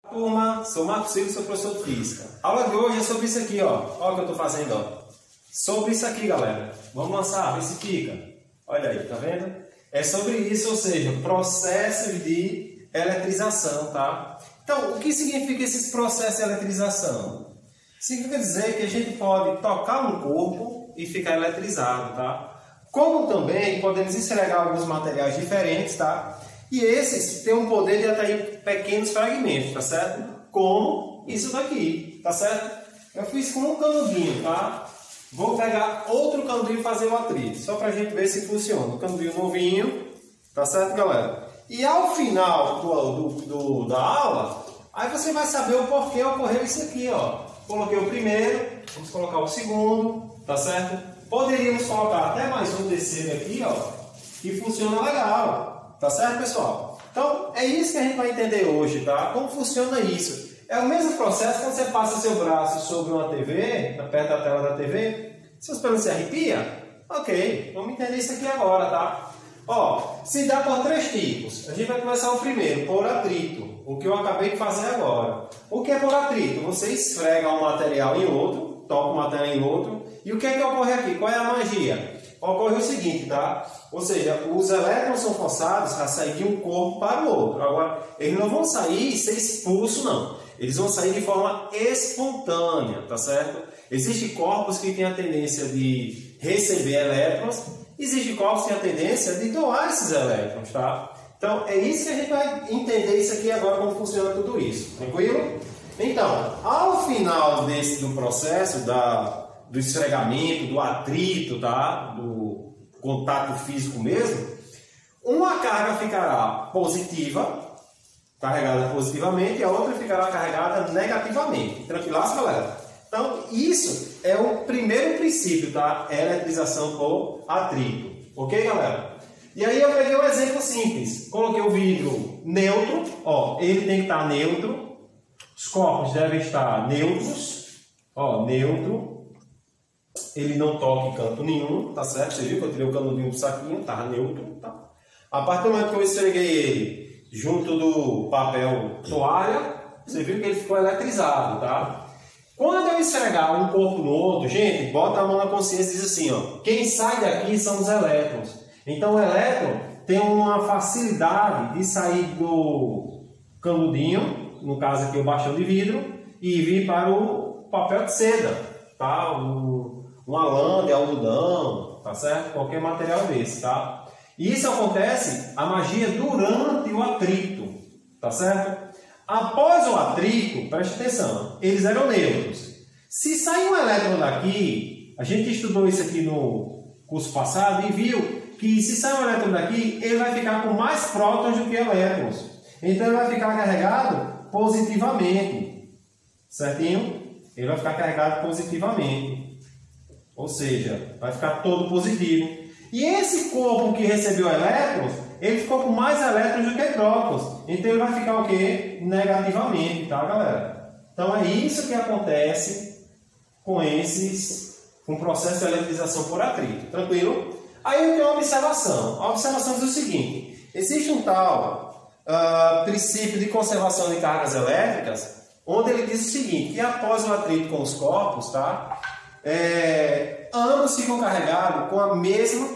Turma, sou Marcos Silva, sou professor de Física. A aula de hoje é sobre isso aqui, ó. Olha o que eu estou fazendo, ó. Sobre isso aqui, galera. Vamos lançar, ver se fica. Olha aí, tá vendo? É sobre isso, ou seja, processos de eletrização, tá? Então, o que significa esses processos de eletrização? Significa dizer que a gente pode tocar um corpo e ficar eletrizado, tá? Como também podemos esfregar alguns materiais diferentes, tá? E esses têm um poder de atrair pequenos fragmentos, tá certo? Como isso daqui, tá certo? Eu fiz com um canudinho, tá? Vou pegar outro canudinho e fazer o atrito, só pra gente ver se funciona. Um canudinho novinho, tá certo, galera? E ao final da aula, aí você vai saber o porquê ocorreu isso aqui, ó. Coloquei o primeiro, vamos colocar o segundo, tá certo? Poderíamos colocar até mais um terceiro aqui, ó, que funciona legal. Tá certo, pessoal? Então, é isso que a gente vai entender hoje, tá? Como funciona isso. É o mesmo processo quando você passa seu braço sobre uma TV, perto da tela da TV. Seus pelos se arrepia? Ok, vamos entender isso aqui agora, tá? Ó, se dá por três tipos. A gente vai começar o primeiro, por atrito. O que eu acabei de fazer agora. O que é por atrito? Você esfrega um material em outro, toca um material em outro. E o que é que ocorre aqui? Qual é a magia? Ocorre o seguinte, tá? Ou seja, os elétrons são forçados a sair de um corpo para o outro. Agora, eles não vão sair e ser expulsos, não. Eles vão sair de forma espontânea, tá certo? Existem corpos que têm a tendência de receber elétrons, existem corpos que têm a tendência de doar esses elétrons, tá? Então, é isso que a gente vai entender isso aqui agora, como funciona tudo isso. Tranquilo? Então, ao final do processo do esfregamento, do atrito, tá? Do contato físico mesmo, uma carga ficará positiva, carregada positivamente, e a outra ficará carregada negativamente. Tranquilaço, galera? Então, isso é o primeiro princípio, tá? Eletrização por atrito. Ok, galera? E aí eu peguei um exemplo simples. Coloquei o vidro neutro, ó, ele tem que estar neutro, os corpos devem estar neutros, ó, neutro. Ele não toca em canto nenhum, tá certo? Você viu que eu tirei o canudinho do saquinho, estava neutro, tá? A partir do momento que eu esfreguei ele junto do papel toalha, você viu que ele ficou eletrizado, tá? Quando eu esfregar um corpo no outro, gente, bota a mão na consciência e diz assim, ó, quem sai daqui são os elétrons. Então o elétron tem uma facilidade de sair do canudinho, no caso aqui o bastão de vidro, e vir para o papel de seda, tá? Uma lã de algodão, tá certo? Qualquer material desse, tá? E isso acontece, a magia, durante o atrito, tá certo? Após o atrito, preste atenção, eles eram neutros. Se sair um elétron daqui, a gente estudou isso aqui no curso passado e viu que se sair um elétron daqui, ele vai ficar com mais prótons do que elétrons. Então ele vai ficar carregado positivamente, certinho? Ele vai ficar carregado positivamente. Ou seja, vai ficar todo positivo. E esse corpo que recebeu elétrons, ele ficou com mais elétrons do que prótons. Então ele vai ficar o quê? Negativamente, tá, galera? Então é isso que acontece com o processo de eletrização por atrito. Tranquilo? Aí eu tenho uma observação. A observação diz o seguinte: existe um tal princípio de conservação de cargas elétricas, onde ele diz o seguinte, que após o atrito com os corpos, tá? Ambos ficam carregados com a mesma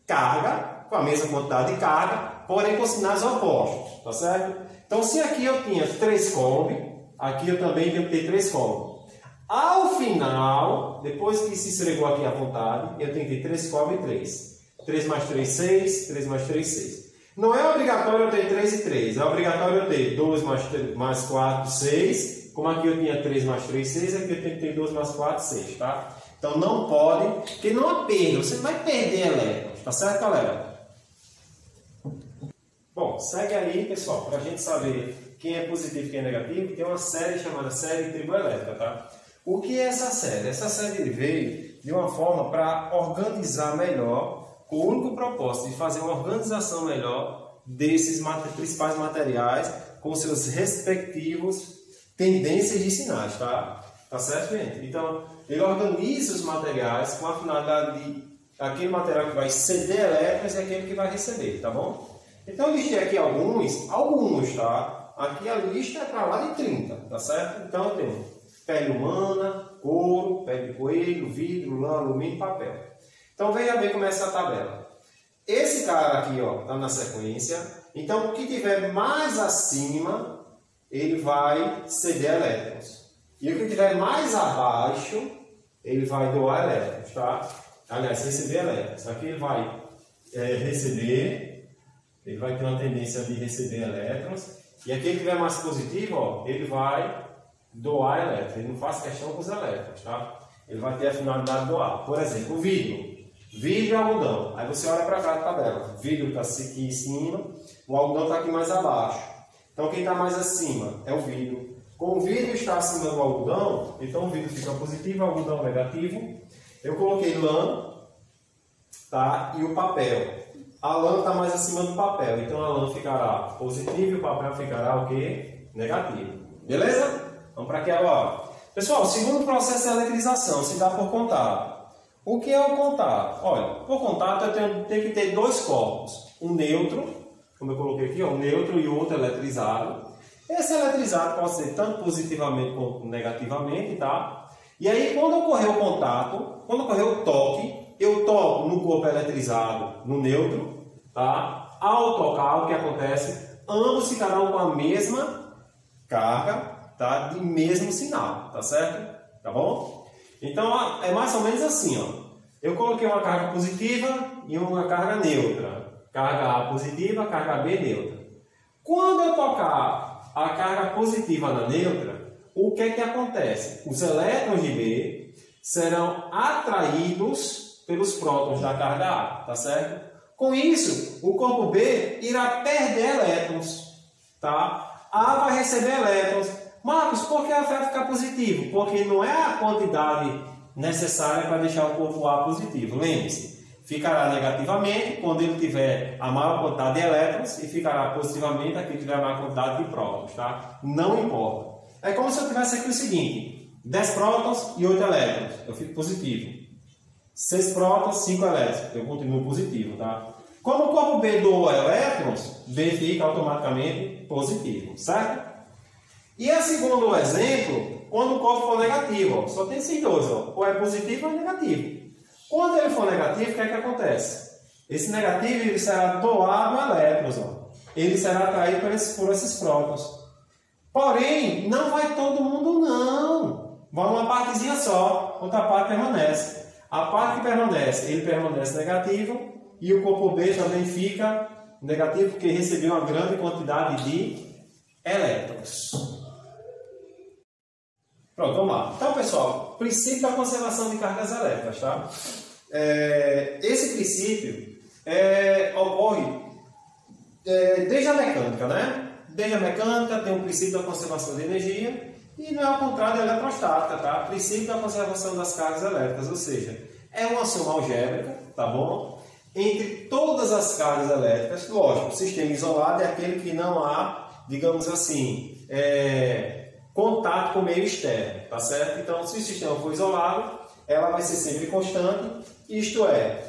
carga, com a mesma quantidade de carga, porém com sinais opostos, tá certo? Então, se aqui eu tinha 3 coulomb, aqui eu também tenho que ter 3 coulomb. Ao final, depois que se esfregou aqui à vontade, eu tenho que ter 3 coulomb e 3. 3 mais 3, 6, 3 mais 3, 6. Não é obrigatório eu ter 3 e 3, é obrigatório eu ter 2 mais 4, 6. Como aqui eu tinha 3 mais 3, 6, aqui eu tenho que ter 2 mais 4, 6, tá? Então não pode, porque não há perda, você não vai perder elétrons, tá certo, galera? Bom, segue aí, pessoal, para a gente saber quem é positivo e quem é negativo, tem uma série chamada série triboelétrica, tá? O que é essa série? Essa série veio de uma forma para organizar melhor, com o único propósito de fazer uma organização melhor desses principais materiais com seus respectivos tendências de sinais, tá? Tá certo, gente? Então, ele organiza os materiais com a finalidade de aquele material que vai ceder elétrons e aquele que vai receber, tá bom? Então, eu listei aqui alguns, tá? aqui a lista é para lá de 30, tá certo? Então eu tenho pele humana, couro, pele de coelho, vidro, lã, alumínio e papel. Então veja bem como é essa tabela. Esse cara aqui, ó, está na sequência. Então o que tiver mais acima, ele vai ceder elétrons. E o que tiver mais abaixo, ele vai doar elétrons, tá? Aliás, receber elétrons. Aqui ele vai receber, ele vai ter uma tendência de receber elétrons. E aquele que tiver mais positivo, ó, ele vai doar elétrons. Ele não faz questão com os elétrons, tá? Ele vai ter a finalidade de doar. Por exemplo, o vidro. Vidro e algodão. Aí você olha para cá a tabela. O vidro está aqui em cima, o algodão está aqui mais abaixo. Então quem está mais acima é o vidro. Como o vidro está acima do algodão, então o vidro fica positivo, o algodão negativo. Eu coloquei lã, tá? E o papel. A lã está mais acima do papel, então a lã ficará positivo e o papel ficará o quê? Negativo. Beleza? Vamos para aqui agora. Pessoal, o segundo processo é a eletrização, se dá por contato. O que é o contato? Olha, por contato eu tenho que ter dois corpos. Um neutro, como eu coloquei aqui, ó, um neutro e outro eletrizado. Esse eletrizado pode ser tanto positivamente quanto negativamente, tá? E aí, quando ocorrer o contato, quando ocorrer o toque, eu toco no corpo eletrizado, no neutro, tá? Ao tocar, o que acontece? Ambos ficarão com a mesma carga, tá? De mesmo sinal, tá certo? Tá bom? Então, é mais ou menos assim, ó. Eu coloquei uma carga positiva e uma carga neutra. Carga A positiva, carga B neutra. Quando eu tocar a carga positiva na neutra, o que é que acontece? Os elétrons de B serão atraídos pelos prótons da carga A, tá certo? Com isso, o corpo B irá perder elétrons, tá? A vai receber elétrons. Marcos, por que A vai ficar positivo? Porque não é a quantidade necessária para deixar o corpo A positivo. Lembre-se, ficará negativamente quando ele tiver a maior quantidade de elétrons e ficará positivamente aquele que tiver a maior quantidade de prótons, tá? Não importa. É como se eu tivesse aqui o seguinte, 10 prótons e 8 elétrons, eu fico positivo. 6 prótons, 5 elétrons, eu continuo positivo, tá? Quando o corpo B doa elétrons, B fica automaticamente positivo, certo? E a segundo exemplo, quando o corpo for negativo, ó, só tem esses dois, ó, ou é positivo ou é negativo. Quando ele for negativo, o que é que acontece? Esse negativo ele será doado a elétrons, ó. Ele será atraído por esses prótons. Porém, não vai todo mundo não. Vai uma partezinha só, outra parte permanece. A parte que permanece, ele permanece negativo e o corpo B também fica negativo porque recebeu uma grande quantidade de elétrons. Pronto, vamos lá. Então, pessoal, princípio da conservação de cargas elétricas, tá? Esse princípio ocorre desde a mecânica, né? Desde a mecânica tem o princípio da conservação de energia e não é ao contrário da eletrostática, tá? Princípio da conservação das cargas elétricas, ou seja, é uma soma algébrica, tá bom? Entre todas as cargas elétricas, lógico, o sistema isolado é aquele que não há, digamos assim, contato com o meio externo, tá certo? Então, se o sistema for isolado, ela vai ser sempre constante, isto é,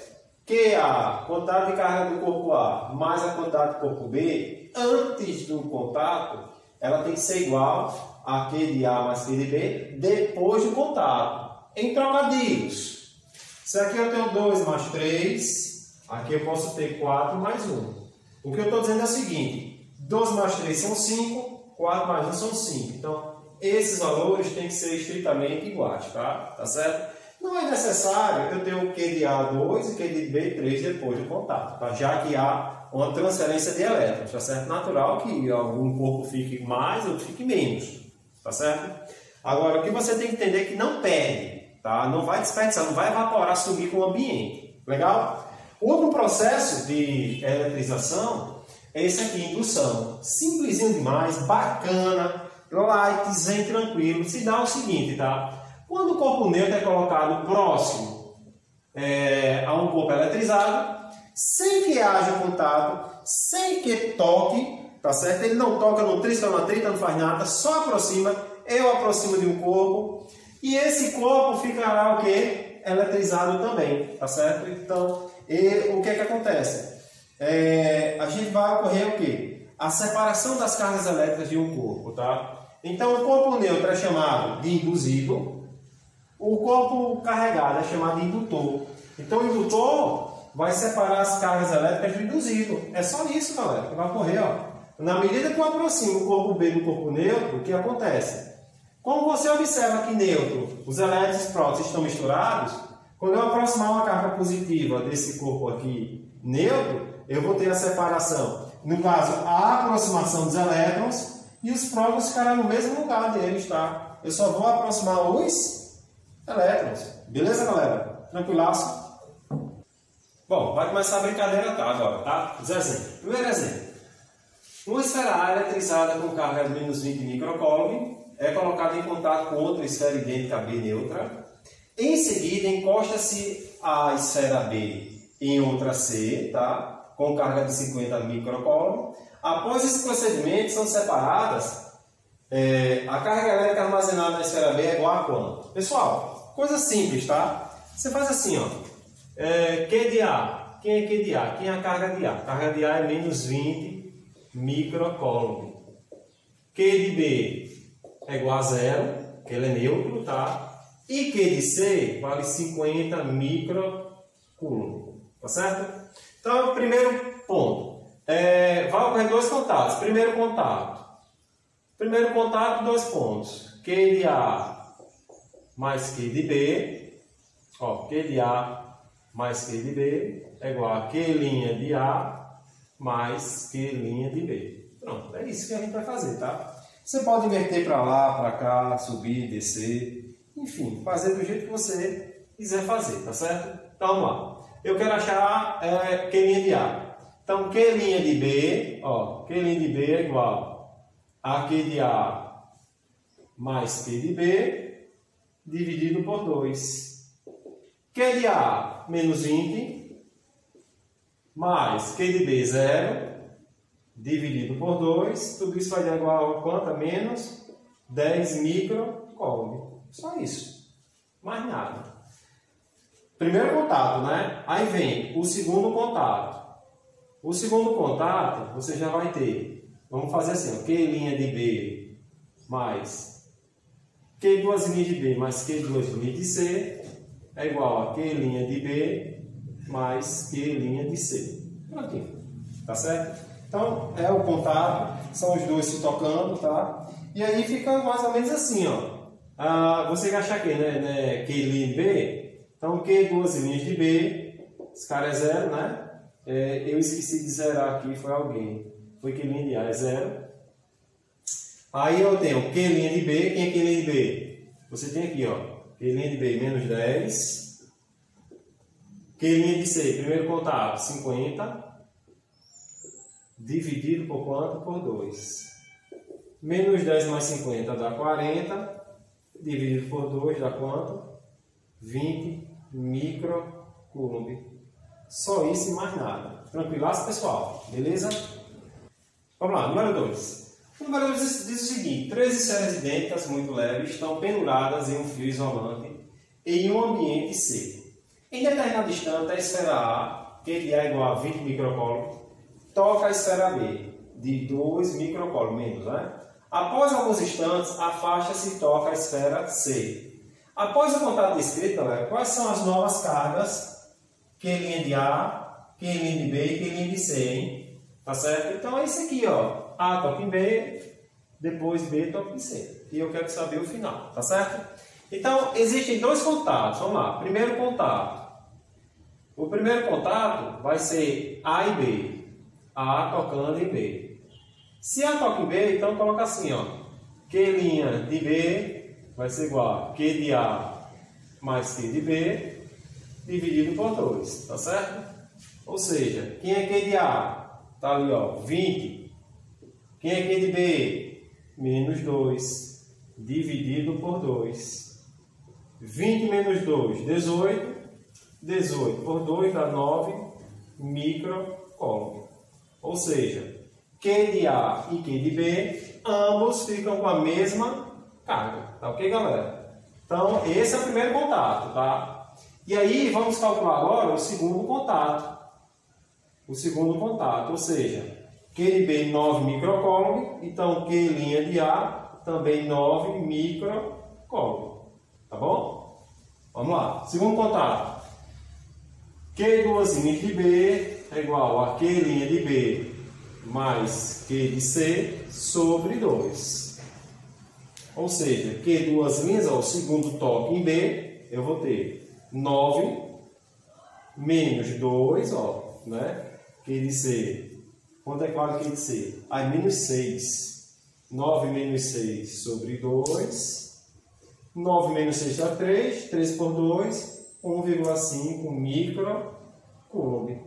que a quantidade de carga do corpo A mais a quantidade do corpo B, antes do contato, ela tem que ser igual a Q de A mais Q de B depois do contato. Em trocadilhos, se aqui eu tenho 2 mais 3, aqui eu posso ter 4 mais 1. O que eu estou dizendo é o seguinte, 2 mais 3 são 5, 4 mais 1 são 5. Então, esses valores têm que ser estritamente iguais, tá? Tá certo? Não é necessário eu ter o Q de A 2 e Q de B 3 depois do contato, tá? Já que há uma transferência de elétrons, tá certo? Natural que algum corpo fique mais, outro fique menos, tá certo? Agora, o que você tem que entender é que não perde, tá? Não vai desperdiçar, não vai evaporar, sumir com o ambiente. Legal? Outro processo de eletrização é esse aqui, indução. Simplesinho demais, bacana, light, zen, tranquilo. Se dá o seguinte, tá? Quando o corpo neutro é colocado próximo a um corpo eletrizado, sem que haja contato, sem que toque, tá certo? Ele não toca no trisca, não atrita, não faz nada, só aproxima, eu aproximo de um corpo, e esse corpo ficará o quê? Eletrizado também, tá certo? Então, o que é que acontece? A gente vai ocorrer o quê? a separação das cargas elétricas de um corpo, tá? Então, o corpo neutro é chamado de induzido, o corpo carregado é chamado de indutor. Então, o indutor vai separar as cargas elétricas do induzido. É só isso, galera, que vai ocorrer, ó. Na medida que eu aproximo o corpo B do corpo neutro, o que acontece? Como você observa que neutro, os elétrons e prótons estão misturados, quando eu aproximar uma carga positiva desse corpo aqui neutro, eu vou ter a separação. No caso, a aproximação dos elétrons e os prótons ficarão no mesmo lugar deles, tá? Eu só vou aproximar os elétrons. Beleza, galera? Tranquilaço? Bom, vai começar a brincadeira agora, tá? Os exemplos. Primeiro exemplo. Uma esfera A eletrizada com carga de menos 20 microcoulomb é colocada em contato com outra esfera idêntica B neutra. Em seguida, encosta-se a esfera B em outra C, tá? Com carga de 50 microcoulomb. Após esse procedimento, são separadas. A carga elétrica armazenada na esfera B é igual a quanto? Pessoal, coisa simples, tá? Você faz assim, ó. Q de A. Quem é Q de A? Quem é a carga de A? A carga de A é menos 20 microcoulomb. Q de B é igual a 0, que ele é neutro, tá? E Q de C vale 50 microcoulomb, tá certo? Então, primeiro ponto. Vai ocorrer dois contatos. Primeiro contato, dois pontos. Q de A mais Q de B. Ó, Q de A mais Q de B é igual a Q' de A mais Q' de B. Pronto, é isso que a gente vai fazer, tá? Você pode inverter para lá, para cá, subir, descer, enfim, fazer do jeito que você quiser fazer, tá certo? Então, vamos lá. Eu quero achar Q' de A. Então, Q' de B, ó, Q' de B é igual a Q de A mais Q de B dividido por 2. Q de A, menos 20, mais Q de B, 0, dividido por 2. Tudo isso vai dar igual a quanto? A menos 10 microcoulomb. Só isso. Mais nada. Primeiro contato, né? Aí vem o segundo contato. O segundo contato, você já vai ter. Vamos fazer assim, ó, Q' de B mais Q duas linhas de B mais Q duas linhas de C é igual a Q' de B mais Q' de C. Prontinho. Tá certo? Então, é o contato, são os dois se tocando, tá? E aí fica mais ou menos assim, ó. Você vai achar aqui, né? Q' de B. Então, Q duas linhas de B, esse cara é 0, né? Eu esqueci de zerar aqui, foi alguém. Foi Q' de A, é 0. Aí eu tenho Q' de B, quem é Q' de B? Você tem aqui, ó. Q' de B menos 10. Q' de C, primeiro contato, 50. Dividido por quanto? Por 2. Menos 10 mais 50 dá 40. Dividido por 2 dá quanto? 20 microcoulomb. Só isso e mais nada. Tranquilaço, pessoal? Beleza? Vamos lá, número 2. O número 2 diz o seguinte: 3 esferas idênticas, muito leves, estão penduradas em um fio isolante em um ambiente seco. Em determinado instante, a esfera A, que é igual a 20 microcoulomb, toca a esfera B, de 2 microcoulomb menos, né? Após alguns instantes, afasta-se e toca a esfera C. Após o contato descrito, galera, quais são as novas cargas? Q' de A, Q' de B e Q' de C, hein? Tá certo? Então é isso aqui, ó. A toca em B, depois B toca em C. E eu quero saber o final, tá certo? Então, existem dois contatos. Vamos lá. Primeiro contato. O primeiro contato vai ser A e B. A tocando em B. Se A toca em B, então coloca assim, ó. Q' de B vai ser igual a Q de A mais Q de B dividido por 2, tá certo? Ou seja, quem é Q de A? Tá ali, ó, 20. Quem é Q de B? Menos 2 dividido por 2. 20 menos 2, 18. 18 por 2 dá 9 microcoulomb. Ou seja, Q de A e Q de B, ambos ficam com a mesma carga. Tá ok, galera? Então, esse é o primeiro contato, tá? E aí, vamos calcular agora o segundo contato. O segundo contato, ou seja, Q de B, 9 microcoulomb. Então, Q' de A, também 9 microcoulomb. Tá bom? Vamos lá. Segundo contato. Q duas linhas de B é igual a Q' de B mais Q de C sobre 2. Ou seja, Q duas linhas, ó, o segundo toque em B, eu vou ter 9 menos 2, ó, né? Q de C. Quanto é que vale Q de C? Aí, menos 6. 9 menos 6 sobre 2. 9 menos 6 dá 3. 3 por 2, 1,5 microcoulomb.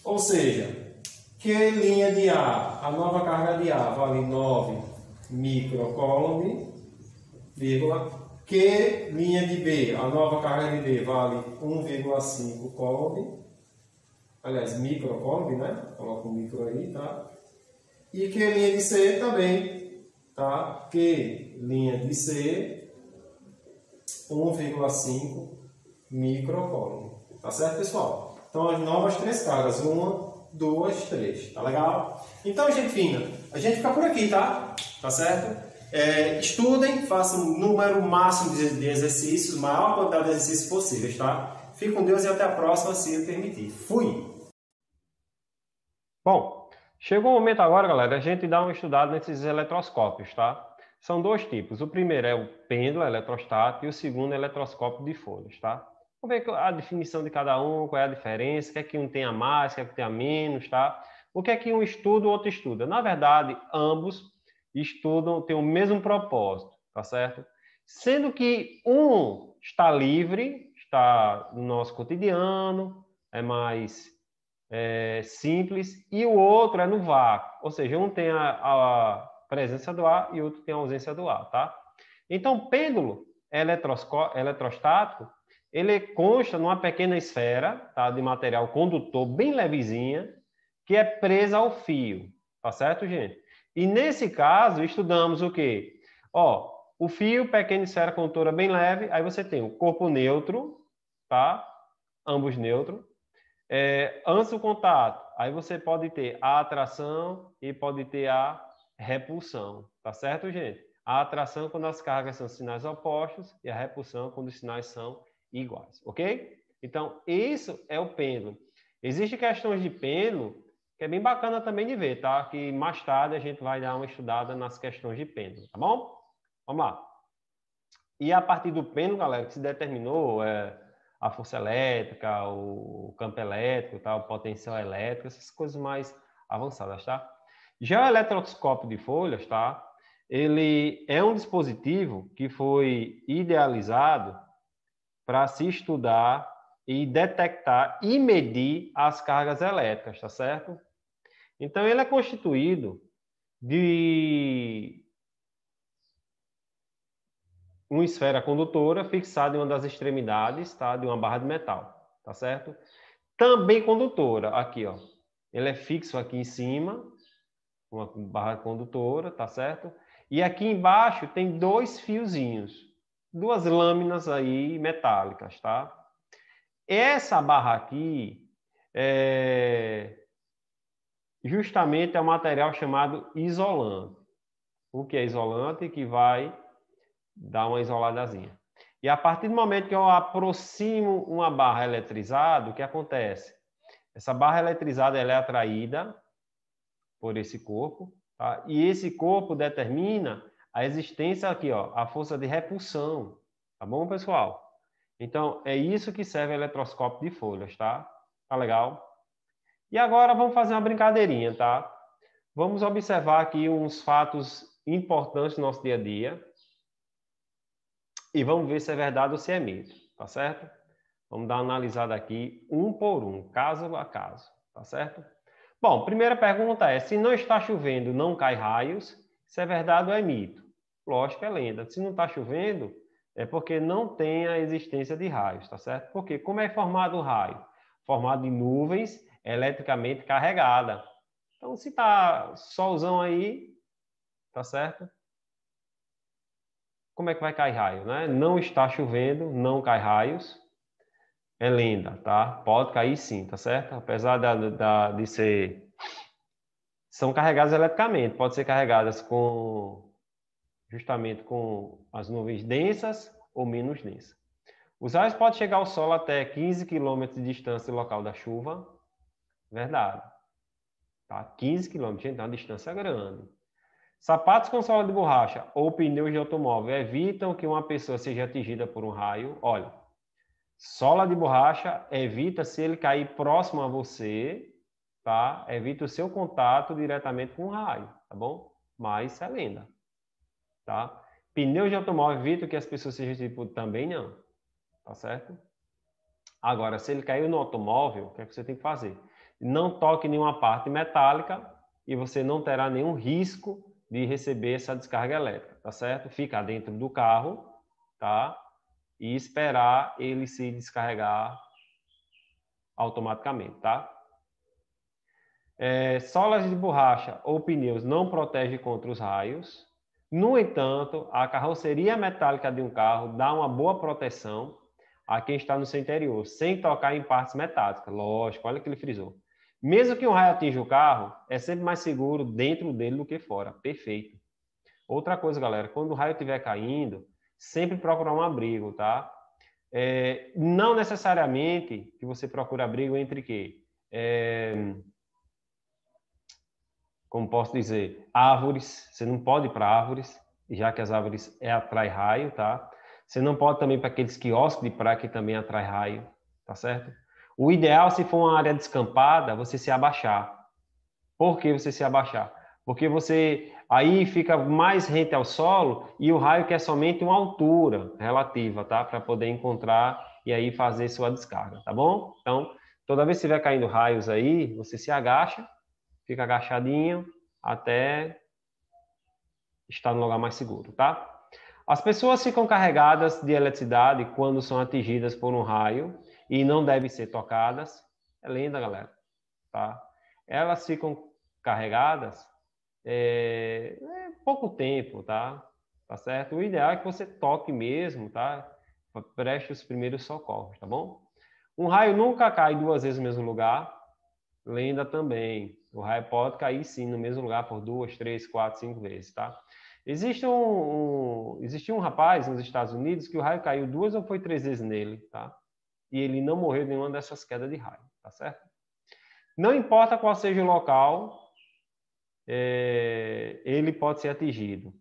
Ou seja, Q' de A, a nova carga de A, vale 9 microcoulomb, vírgula. Q' de B, a nova carga de B, vale 1,5 coulomb. Aliás, microcoulomb, né? Coloca um micro aí, tá? E Q' de C também, tá? Q' de C, 1,5 microcoulomb. Tá certo, pessoal? Então, as novas 3 cargas. 1, 2, 3. Tá legal? Então, gente fina, a gente fica por aqui, tá? Tá certo? Estudem, façam um número máximo de exercícios, maior quantidade de exercícios possíveis, tá? Fique com Deus e até a próxima, se eu permitir. Fui! Bom, chegou o momento agora, galera, a gente dar uma estudada nesses eletroscópios, tá? São 2 tipos. O primeiro é o pêndulo eletrostático e o segundo é o eletroscópio de folhas, tá? Vamos ver a definição de cada um, qual é a diferença, o que é que um tem a mais, o que é que tem a menos, tá? O que é que um estuda, o outro estuda. Na verdade, ambos estudam, têm o mesmo propósito, tá certo? Sendo que um está livre, está no nosso cotidiano, é mais simples, e o outro é no vácuo, ou seja, um tem a presença do ar e o outro tem a ausência do ar, tá? Então, o pêndulo eletrostático, ele consta numa pequena esfera, tá, de material condutor bem levezinha, que é presa ao fio, tá certo, gente? E nesse caso, estudamos o quê? Ó, o fio, pequena esfera condutora bem leve, aí você tem o corpo neutro, tá? Ambos neutros. Antes do contato, aí você pode ter a atração e pode ter a repulsão, tá certo, gente? A atração quando as cargas são sinais opostos e a repulsão quando os sinais são iguais, ok? Então, isso é o pêndulo. Existem questões de pêndulo que é bem bacana também de ver, tá? Que mais tarde a gente vai dar uma estudada nas questões de pêndulo, tá bom? Vamos lá. E a partir do pêndulo, galera, que se determinou a força elétrica, o campo elétrico, tá? O potencial elétrico, essas coisas mais avançadas, tá? Já o eletroscópio de folhas, tá? Ele é um dispositivo que foi idealizado para se estudar e detectar e medir as cargas elétricas, tá certo? Então, ele é constituído de uma esfera condutora fixada em uma das extremidades, tá, de uma barra de metal, tá certo? Também condutora, aqui, ó. Ele é fixo aqui em cima, uma barra condutora, tá certo? E aqui embaixo tem 2 fiozinhos, 2 lâminas aí metálicas, tá? Essa barra aqui justamente é um material chamado isolante. O que é isolante? Que vai dar uma isoladazinha. E a partir do momento que eu aproximo uma barra eletrizada, o que acontece? Essa barra eletrizada ela é atraída por esse corpo, tá? E esse corpo determina a existência aqui, ó, a força de repulsão. Tá bom, pessoal? Então, é isso que serve o eletroscópio de folhas, tá? Tá legal? E agora vamos fazer uma brincadeirinha, tá? Vamos observar aqui uns fatos importantes do nosso dia a dia. E vamos ver se é verdade ou se é mito, tá certo? Vamos dar uma analisada aqui, um por um, caso a caso, tá certo? Bom, primeira pergunta é, se não está chovendo, não cai raios, se é verdade ou é mito? Lógico que é lenda. Se não está chovendo, é porque não tem a existência de raios, tá certo? Porque como é formado o raio? Formado de nuvens eletricamente carregadas. Então, se está solzão aí, tá certo? Como é que vai cair raio, né? Não está chovendo, não cai raios. É lenda, tá? Pode cair sim, tá certo? Apesar de ser são carregadas eletricamente. Pode ser carregadas justamente com as nuvens densas ou menos densas. Os raios podem chegar ao solo até 15 km de distância do local da chuva. Verdade. Tá? 15 km, gente, é uma distância grande. Sapatos com sola de borracha ou pneus de automóvel evitam que uma pessoa seja atingida por um raio. Olha, sola de borracha evita se ele cair próximo a você, tá? Evita o seu contato diretamente com o raio, tá bom? Mas isso é lenda, tá? Pneus de automóvel evita que as pessoas sejam atingidas também não, tá certo? Agora, se ele caiu no automóvel, o que é que você tem que fazer? Não toque nenhuma parte metálica e você não terá nenhum risco de receber essa descarga elétrica, tá certo? Ficar dentro do carro, tá? E esperar ele se descarregar automaticamente, tá? Solas de borracha ou pneus não protegem contra os raios. No entanto, a carroceria metálica de um carro dá uma boa proteção a quem está no seu interior, sem tocar em partes metálicas. Lógico, olha o que ele frisou. Mesmo que um raio atinja o carro, é sempre mais seguro dentro dele do que fora. Perfeito. Outra coisa, galera, quando o raio estiver caindo, sempre procurar um abrigo, tá? Não necessariamente que você procure abrigo entre quê? Como posso dizer, árvores. Você não pode ir para árvores, já que as árvores atrai raio, tá? Você não pode também para aqueles quiosques de praia que também atrai raio, tá certo? O ideal, se for uma área descampada, você se abaixar. Por que você se abaixar? Porque você aí fica mais rente ao solo e o raio quer somente uma altura relativa, tá? Para poder encontrar e aí fazer sua descarga, tá bom? Então, toda vez que estiver caindo raios aí, você se agacha, fica agachadinho até estar no lugar mais seguro, tá? As pessoas ficam carregadas de eletricidade quando são atingidas por um raio e não devem ser tocadas. É lenda, galera, tá? Elas ficam carregadas pouco tempo, tá? Tá certo? O ideal é que você toque mesmo, tá? Preste os primeiros socorros, tá bom? Um raio nunca cai duas vezes no mesmo lugar. Lenda também. O raio pode cair sim no mesmo lugar por 2, 3, 4, 5 vezes, tá? Existe um rapaz nos Estados Unidos que o raio caiu 2 ou foi 3 vezes nele, tá? E ele não morreu de nenhuma dessas quedas de raio, tá certo? Não importa qual seja o local, ele pode ser atingido.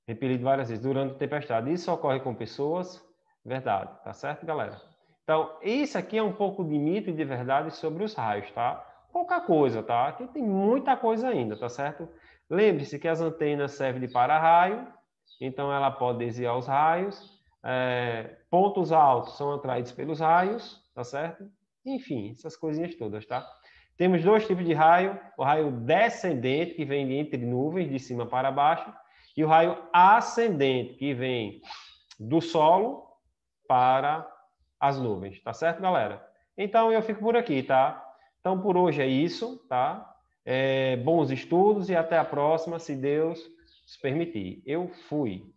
Repelido várias vezes durante a tempestade. Isso ocorre com pessoas, verdade, tá certo, galera? Então, isso aqui é um pouco de mito e de verdade sobre os raios, tá? Pouca coisa, tá? Aqui tem muita coisa ainda, tá certo? Lembre-se que as antenas servem de para-raio, então ela pode desviar os raios. Pontos altos são atraídos pelos raios, tá certo? Enfim, essas coisinhas todas, tá? Temos dois tipos de raio: o raio descendente, que vem entre nuvens, de cima para baixo, e o raio ascendente, que vem do solo para as nuvens, tá certo, galera? Então, eu fico por aqui, tá? Então, por hoje é isso, tá? Bons estudos e até a próxima, se Deus nos permitir. Eu fui.